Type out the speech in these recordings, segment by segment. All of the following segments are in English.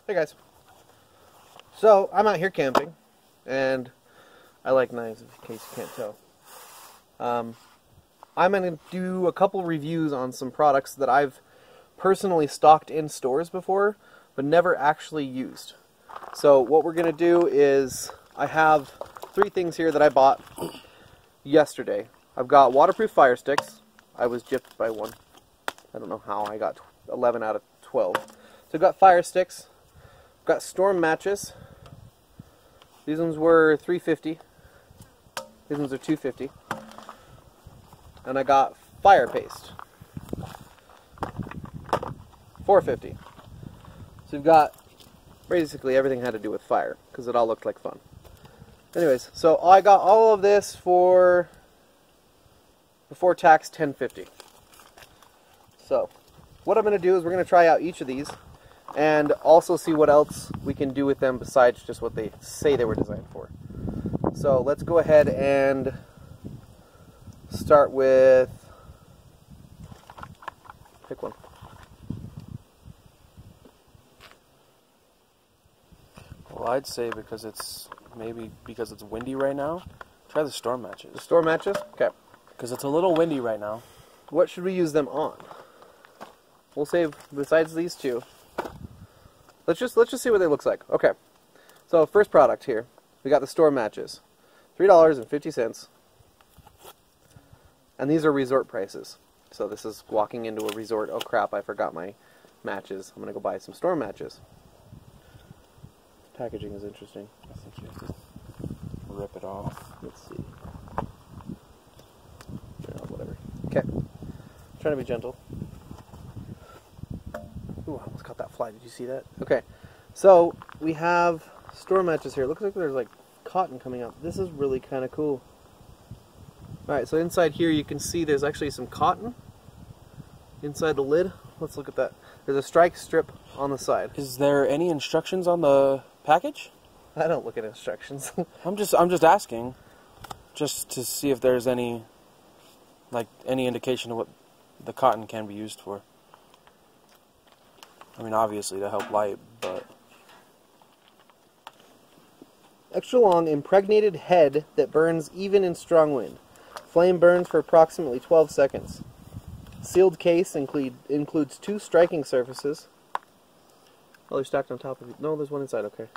Hey guys. So, I'm out here camping, and I like knives in case you can't tell. I'm going to do a couple reviews on some products that I've personally stocked in stores before, but never actually used. So what we're going to do is, I have 3 things here that I bought yesterday. I've got waterproof fire sticks. I was gypped by one. I don't know how I got 11 out of 12. So I've got fire sticks. I've got storm matches. These ones were $3.50. These ones are $2.50. And I got fire paste. $4.50. So we've got basically everything had to do with fire, because it all looked like fun. Anyways, so I got all of this for, before tax, $10.50. So what I'm going to do is we're going to try out each of these and also see what else we can do with them besides just what they say they were designed for. So let's go ahead and start with, pick one. Well, I'd say because it's windy right now, try the storm matches. The storm matches? Okay. Because it's a little windy right now. What should we use them on? We'll save, besides these two. Let's just see what they looks like. Okay. So first product here, we got the storm matches. $3.50. And these are resort prices. So this is walking into a resort. Oh crap, I forgot my matches. I'm going to go buy some storm matches. Packaging is interesting. I think you have to rip it off. Let's see. No, whatever. Okay. Trying to be gentle. Ooh, I almost caught that fly. Did you see that? Okay. So, we have storm matches here. It looks like there's like cotton coming out. This is really kind of cool. Alright, so inside here you can see there's actually some cotton inside the lid. Let's look at that. There's a strike strip on the side. Is there any instructions on the package? I don't look at instructions. I'm just asking, just to see if there's any indication of what the cotton can be used for. I mean, obviously to help light, but extra long impregnated head that burns even in strong wind. Flame burns for approximately 12 seconds. Sealed case includes 2 striking surfaces. Oh, they're stacked on top of it. No, there's one inside, okay.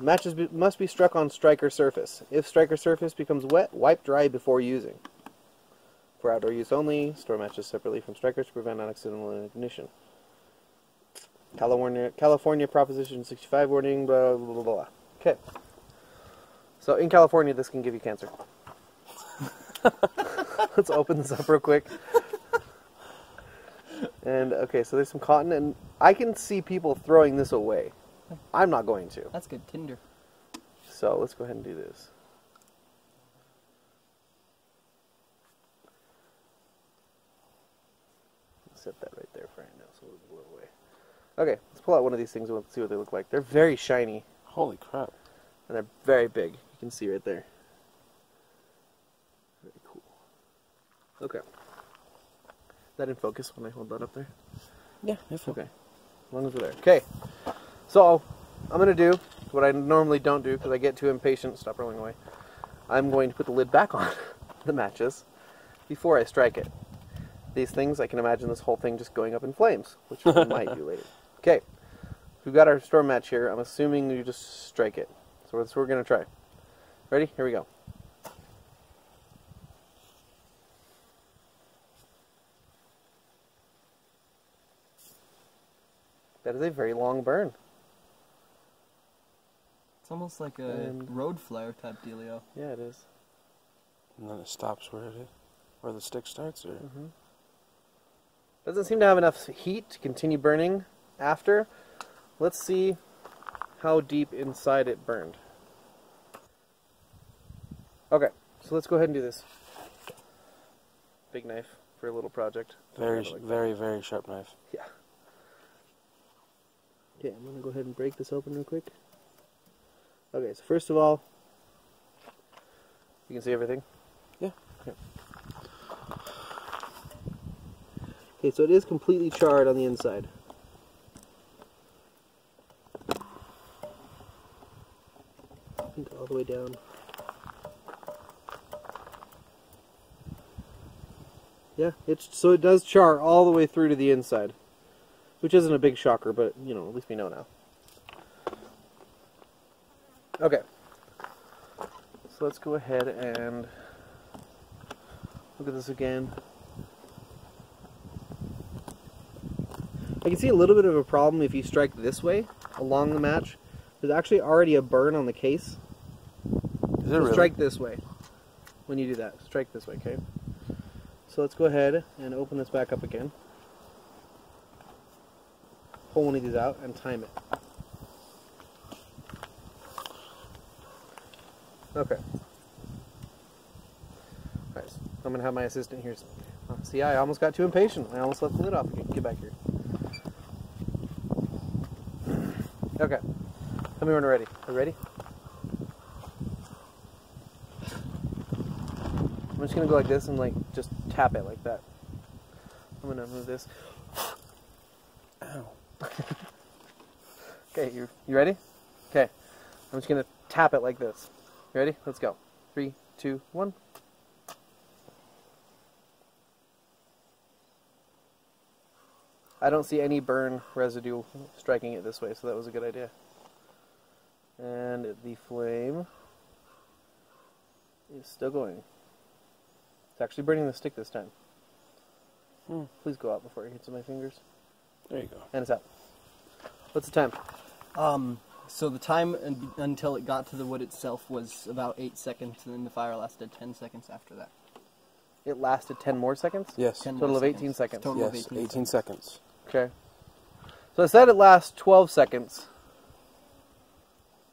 Matches must be struck on striker surface. If striker surface becomes wet, wipe dry before using. For outdoor use only, store matches separately from strikers to prevent accidental ignition. California Proposition 65 warning, blah, blah, blah, blah. Okay. So in California, this can give you cancer. Let's open this up real quick. And, okay, so there's some cotton, and I can see people throwing this away. I'm not going to. That's good tinder. So, let's go ahead and do this. Set that right there for right now, so it'll blow away. Okay, let's pull out one of these things and see what they look like. They're very shiny. holy crap. And they're very big. You can see right there. Very cool. Okay. Is that in focus when I hold that up there? Yeah, it's okay. As long as we're there. Okay. So, I'm going to do what I normally don't do because I get too impatient. Stop rolling away. I'm going to put the lid back on the matches before I strike it. These things, I can imagine this whole thing just going up in flames, which we might do later. Okay. We've got our storm match here. I'm assuming you just strike it. So that's what we're going to try. Ready? Here we go. That is a very long burn. It's almost like a road flare type dealio. Yeah, it is. And then it stops where it is, where the stick starts, or? Mm-hmm. Doesn't seem to have enough heat to continue burning after. Let's see how deep inside it burned. Okay, so let's go ahead and do this. Big knife for a little project. Very sharp knife. Yeah. Okay, I'm going to go ahead and break this open real quick. Okay, so first of all, you can see everything? Yeah. Okay, so it is completely charred on the inside. down. Yeah, so it does char all the way through to the inside, which isn't a big shocker, but you know, at least we know now. Okay, so let's go ahead and look at this again. I can see a little bit of a problem if you strike this way along the match. There's actually already a burn on the case. Is it really? Strike this way when you do that. Strike this way, okay? So let's go ahead and open this back up again. Pull one of these out and time it. Okay. Alright, so I'm going to have my assistant here. See, I almost got too impatient. I almost left the lid off again. Get back here. Okay. Tell me when we're ready. Are you ready? I'm just going to go like this and like just tap it like that. I'm going to move this. Ow. Okay, you ready? Okay. I'm just going to tap it like this. You ready? Let's go. 3, 2, 1. I don't see any burn residue striking it this way, so that was a good idea. And the flame is still going. It's actually burning the stick this time. Please go out before it hits my fingers. There you go. And it's out. What's the time? So the time until it got to the wood itself was about 8 seconds, and then the fire lasted 10 seconds after that. It lasted 10 more seconds? Yes. 10 Total more of 18 seconds. Total of Yes, 18 18 seconds. Okay. So I said it lasts 12 seconds.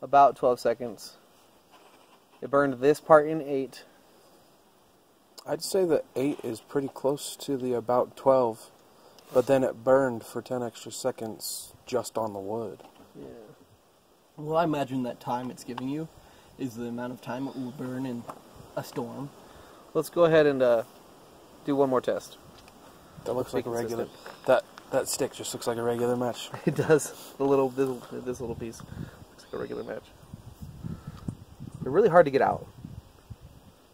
About 12 seconds. It burned this part in 8. I'd say that 8 is pretty close to the about 12, but then it burned for 10 extra seconds just on the wood. Yeah. Well, I imagine that time it's giving you is the amount of time it will burn in a storm. Let's go ahead and do one more test. That looks like a regular. consistent. That stick just looks like a regular match. It does. This little piece looks like a regular match. They're really hard to get out.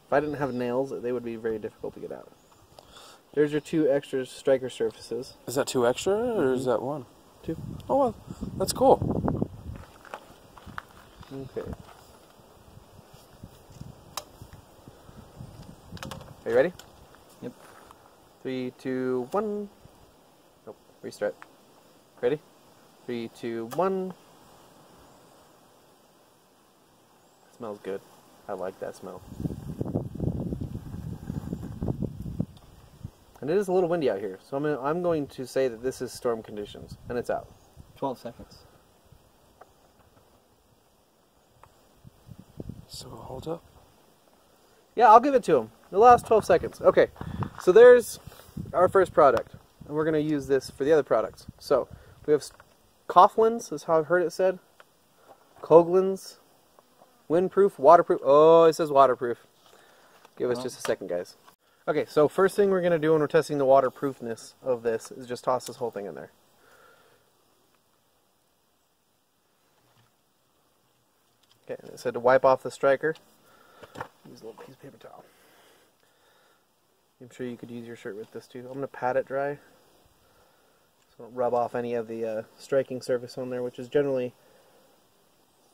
If I didn't have nails, they would be very difficult to get out. There's your 2 extra striker surfaces. Is that 2 extra, or is that 1? 2. Oh, well, that's cool. Okay. Are you ready? Yep. 3, 2, 1. Nope. Restart. Ready? 3, 2, 1. It smells good. I like that smell. And it is a little windy out here, so I'm going to say that this is storm conditions, and it's out. 12 seconds. So hold up. Yeah, I'll give it to him. The last 12 seconds. Okay, so there's our first product, and we're going to use this for the other products. So we have Coughlin's, is how I've heard it said. Coghlan's, windproof, waterproof. Oh, it says waterproof. Give us just a second, guys. Okay, so first thing we're going to do when we're testing the waterproofness of this is just toss this whole thing in there. Okay, and it said to wipe off the striker. Use a little piece of paper towel. I'm sure you could use your shirt with this too. I'm going to pat it dry. So don't rub off any of the striking surface on there, which is generally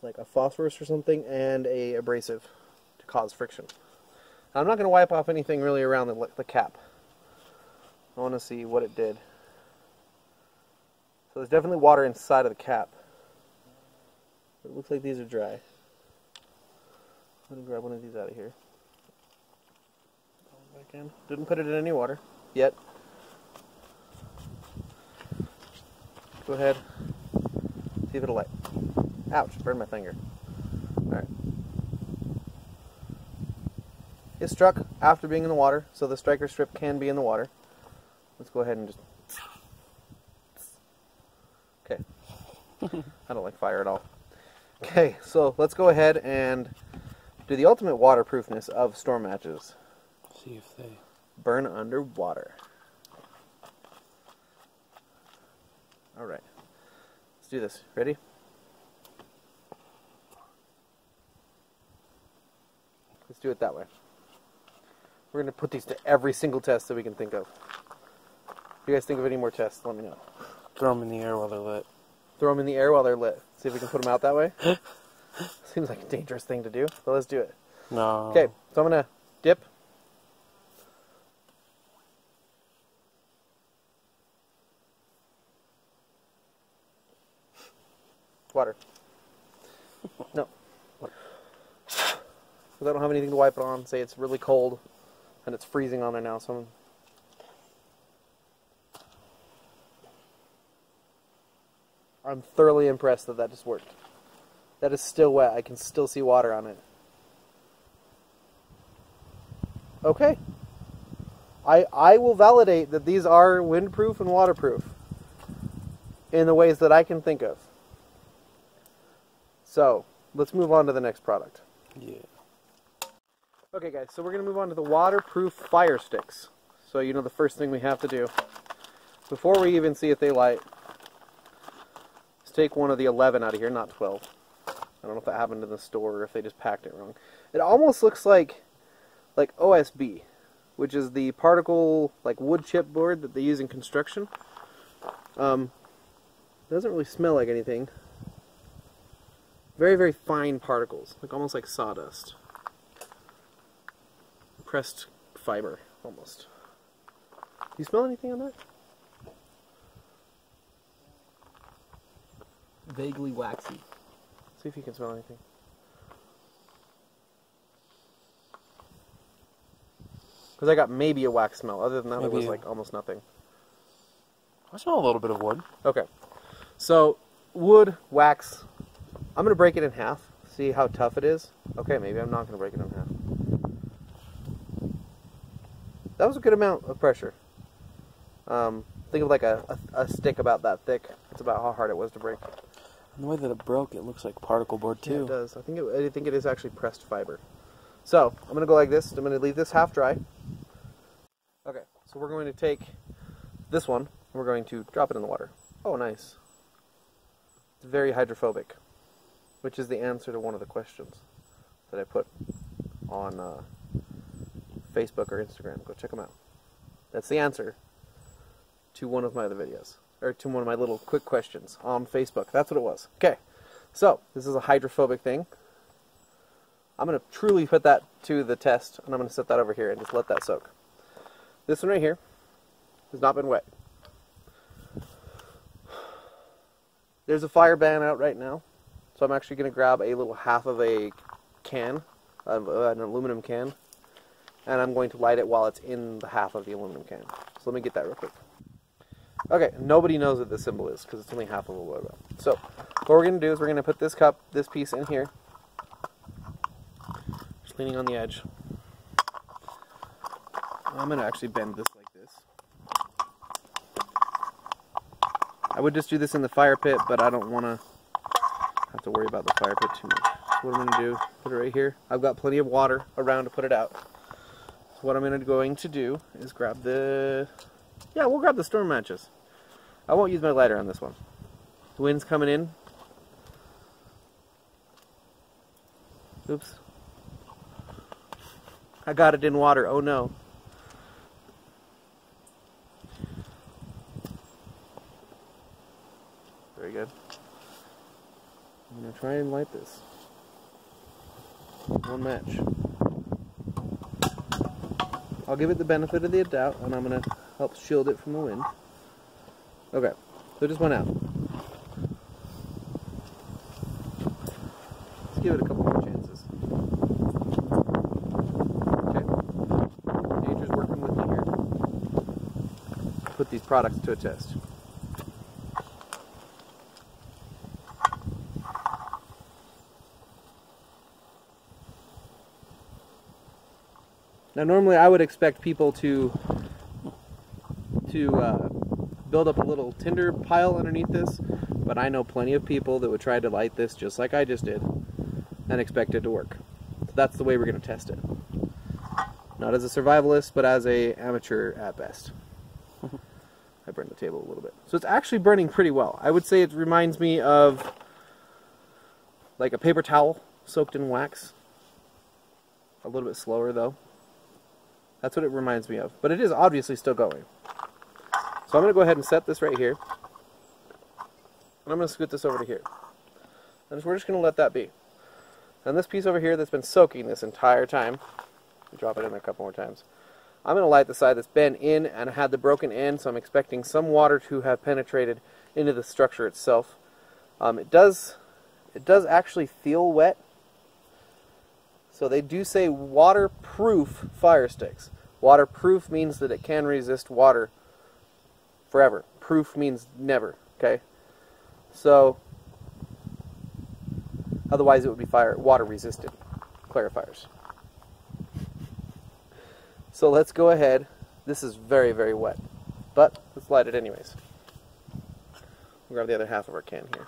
like a phosphorus or something, and a abrasive to cause friction. Now, I'm not going to wipe off anything really around the cap. I want to see what it did. So there's definitely water inside of the cap. But it looks like these are dry. I'm going to grab one of these out of here. Back in. Didn't put it in any water yet. Go ahead. See if it'll light. Ouch, burned my finger. Alright. It struck after being in the water, so the striker strip can be in the water. Let's go ahead and just... Okay. I don't like fire at all. Okay, so let's go ahead and do the ultimate waterproofness of storm matches. See if they... Burn underwater. Alright. Let's do this. Ready? Let's do it that way. We're going to put these to every single test that we can think of. If you guys think of any more tests, let me know. Throw them in the air while they're lit. Throw them in the air while they're lit. See if we can put them out that way. Seems like a dangerous thing to do, but let's do it. No. Okay, so I'm going to dip. Water. No. Because I don't have anything to wipe it on. Say it's really cold and it's freezing on there now, so I'm thoroughly impressed that that just worked. That is still wet. I can still see water on it. Okay. I will validate that these are windproof and waterproof in the ways that I can think of. So, let's move on to the next product. Yeah. Okay guys, so we're going to move on to the waterproof fire sticks. So you know the first thing we have to do, before we even see if they light, is take one of the 11 out of here, not 12. I don't know if that happened in the store or if they just packed it wrong. It almost looks like OSB, which is the particle, like wood chip board that they use in construction. It doesn't really smell like anything. Very, very fine particles, like almost like sawdust. Pressed fiber, almost. Do you smell anything on that? Vaguely waxy. See if you can smell anything. Because I got maybe a wax smell. Other than that, it was like almost nothing. I smell a little bit of wood. Okay. So, wood, wax. I'm going to break it in half. See how tough it is. Okay, maybe I'm not going to break it in half. That was a good amount of pressure. Think of like a stick about that thick. That's about how hard it was to break. And the way that it broke, it looks like particle board too. Yeah, it does. I think it is actually pressed fiber. So, I'm going to go like this. I'm going to leave this half dry. Okay, so we're going to take this one, and we're going to drop it in the water. Oh, nice. It's very hydrophobic, which is the answer to one of the questions that I put on Facebook or Instagram. Go check them out. That's the answer to one of my other videos, or to one of my little quick questions on Facebook. That's what it was. Okay, so this is a hydrophobic thing. I'm going to truly put that to the test, and I'm going to set that over here and just let that soak. This one right here has not been wet. There's a fire ban out right now, so I'm actually going to grab a little half of a can, an aluminum can, and I'm going to light it while it's in the half of the aluminum can. So let me get that real quick. Okay, nobody knows what this symbol is because it's only half of a logo. So what we're going to do is we're going to put this piece in here. Just leaning on the edge. I'm going to actually bend this like this. I would just do this in the fire pit, but I don't want to have to worry about the fire pit too much. So what I'm going to do, put it right here. I've got plenty of water around to put it out. So what I'm going to do is grab the... Yeah, we'll grab the storm matches. I won't use my lighter on this one. The wind's coming in. Oops. I got it in water. Oh no. Very good. I'm going to try and light this. One match. I'll give it the benefit of the doubt, and I'm going to help shield it from the wind. Okay, so it just went out. Let's give it a couple more chances. Okay, nature's working with me here. Put these products to a test. Now normally I would expect people to build up a little tinder pile underneath this, but I know plenty of people that would try to light this just like I just did and expect it to work. So that's the way we're going to test it. Not as a survivalist, but as a amateur at best. I burned the table a little bit. So it's actually burning pretty well. I would say it reminds me of like a paper towel soaked in wax. a little bit slower though. That's what it reminds me of. But it is obviously still going. So I'm going to go ahead and set this right here. And I'm going to scoot this over to here. And we're just going to let that be. And this piece over here that's been soaking this entire time, drop it in there a couple more times. I'm going to light the side that's been in and had the broken end, so I'm expecting some water to have penetrated into the structure itself. It does actually feel wet. So they do say waterproof fire sticks. Waterproof means that it can resist water forever. Proof means never, okay? So otherwise it would be water resistant clarifiers. So let's go ahead. This is very, very wet, but let's light it anyways. We'll grab the other half of our can here.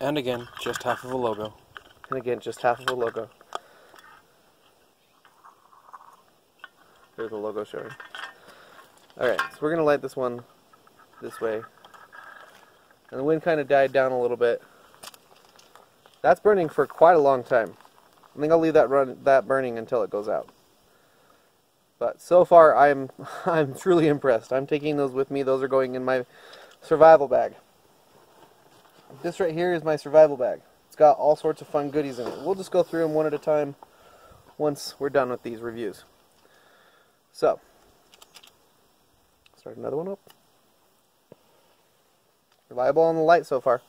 And again, just half of a logo. And again, just half of a logo. There's the logo showing. Alright, so we're going to light this one this way. And the wind kind of died down a little bit. That's burning for quite a long time. I think I'll leave that burning until it goes out. But so far, I'm truly impressed. I'm taking those with me. Those are going in my survival bag. This right here is my survival bag. It's got all sorts of fun goodies in it. We'll just go through them one at a time once we're done with these reviews. So, start another one up. Reliable on the light so far.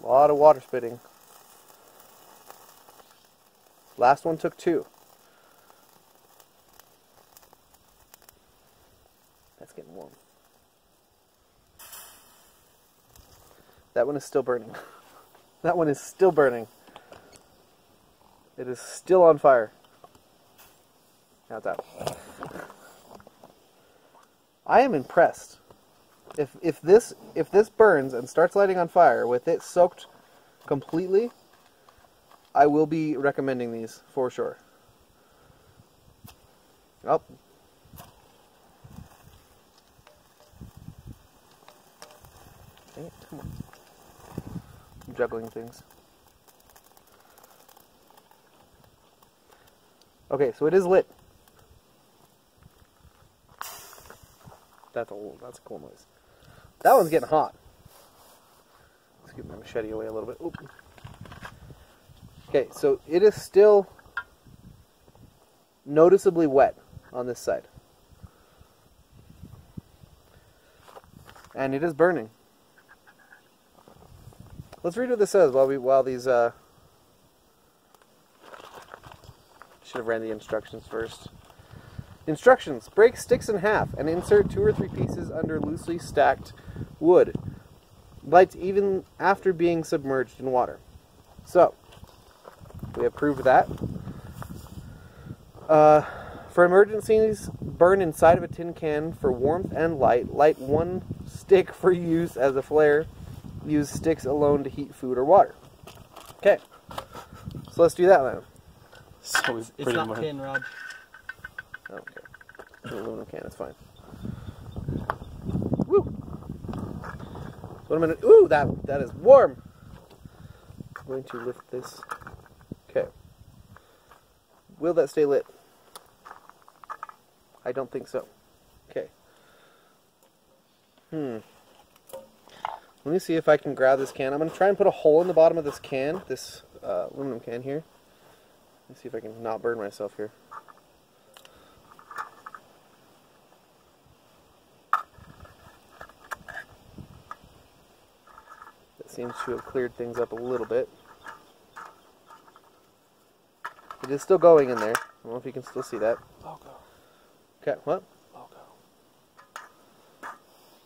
A lot of water spitting. Last one took 2. That's getting warm. That one is still burning. That one is still burning. It is still on fire. Now it's out. I am impressed. If this burns and starts lighting on fire with it soaked completely, I will be recommending these for sure. Oh. Dang it, come on. I'm juggling things. Okay, so it is lit. That's a cool noise. That one's getting hot. Let's get my machete away a little bit. Oop. Okay, so it is still noticeably wet on this side. And it is burning. Let's read what this says while these should have ran the instructions first. Instructions: break sticks in half and insert 2 or 3 pieces under loosely stacked wood. Lights even after being submerged in water. So, we have proved that. For emergencies, burn inside of a tin can for warmth and light. Light 1 stick for use as a flare. Use sticks alone to heat food or water. Okay, so let's do that then. So It's not tin, Rod. Okay. It's an aluminum can, it's fine. Woo! So I'm gonna, ooh, that is warm! I'm going to lift this. Okay. Will that stay lit? I don't think so. Okay. Let me see if I can grab this can. I'm going to try and put a hole in the bottom of this can, this aluminum can here. Let's see if I can not burn myself here. That seems to have cleared things up a little bit. It is still going in there. I don't know if you can still see that. Logo. Okay, what? Logo.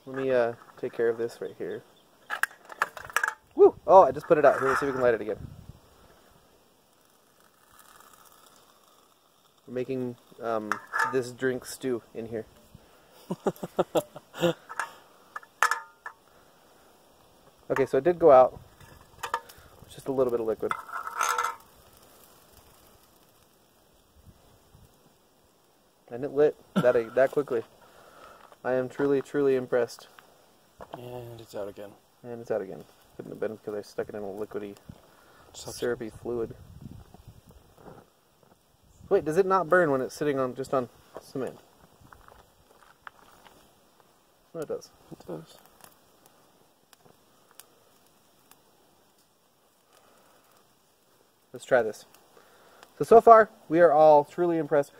Let me take care of this right here. Woo! Oh, I just put it out. Here, let's see if we can light it again. We're making this drink stew in here. Okay, so it did go out. Just a little bit of liquid. And it lit that quickly. I am truly, truly impressed. And it's out again. And it's out again. Couldn't have been because I stuck it in a liquidy, syrupy fluid. Wait, does it not burn when it's sitting on just on cement? No, it does. It does. Let's try this. So far, we are all truly impressed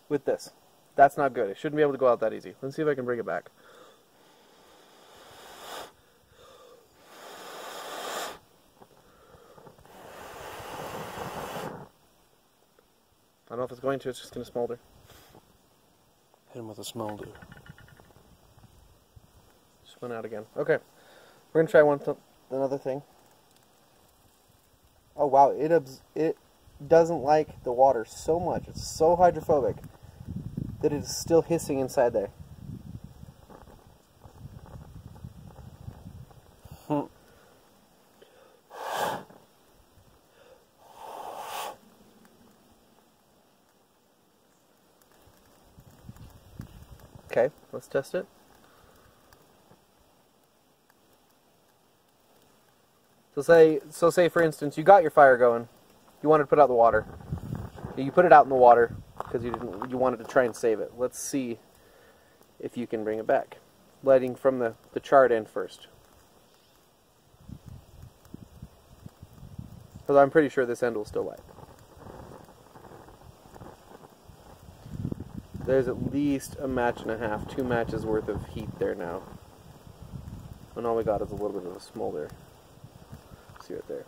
with this. That's not good. It shouldn't be able to go out that easy. Let's see if I can bring it back. I don't know if it's going to. It's just going to smolder. Hit him with a smolder. Just went out again. Okay. We're going to try another thing. Oh, wow. It doesn't like the water so much. It's so hydrophobic that it is still hissing inside there. Okay, let's test it. So say for instance, you got your fire going. You wanted to put out the water. You put it out in the water because you wanted to try and save it. Let's see if you can bring it back. Lighting from the charred end first. Because I'm pretty sure this end will still light. There's at least a match and a half, 2 matches worth of heat there now. And all we got is a little bit of a smolder. See right there.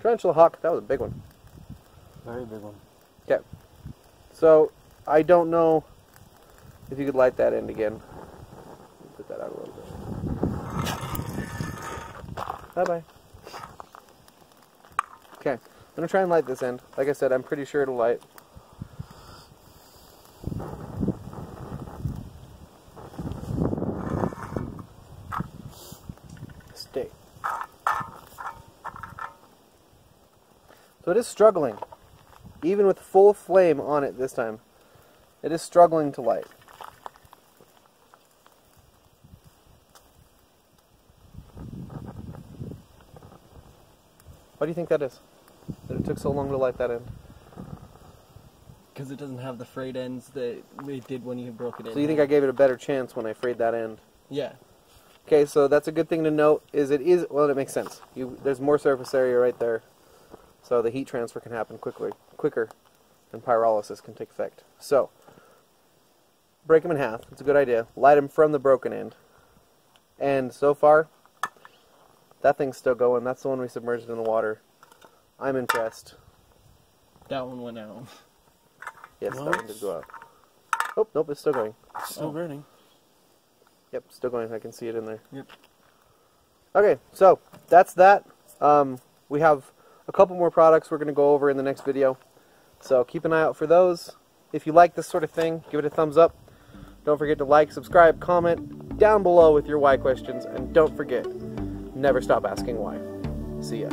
Tarantula hawk, that was a big one. Very big one. Okay. So, I don't know if you could light that end again. Put that out a little bit. Bye-bye. Okay. I'm going to try and light this end. Like I said, I'm pretty sure it'll light. Stay. So it is struggling. Even with full flame on it this time, it is struggling to light. Why do you think that is? That it took so long to light that end? Because it doesn't have the frayed ends that it did when you broke it in. So you think I gave it a better chance when I frayed that end? Yeah. Okay, so that's a good thing to note, well, it makes sense. There's more surface area right there, so the heat transfer can happen quicker, and pyrolysis can take effect. So, break them in half, it's a good idea. Light them from the broken end. And so far, that thing's still going. That's the one we submerged in the water. I'm impressed. That one went out. Yes, that one did go out. Oh, nope, it's still going. Still burning. Yep, still going. I can see it in there. Yep. Okay, so that's that. We have a couple more products we're going to go over in the next video. So keep an eye out for those. If you like this sort of thing, give it a thumbs up. Don't forget to like, subscribe, comment down below with your why questions. And don't forget, never stop asking why. See ya.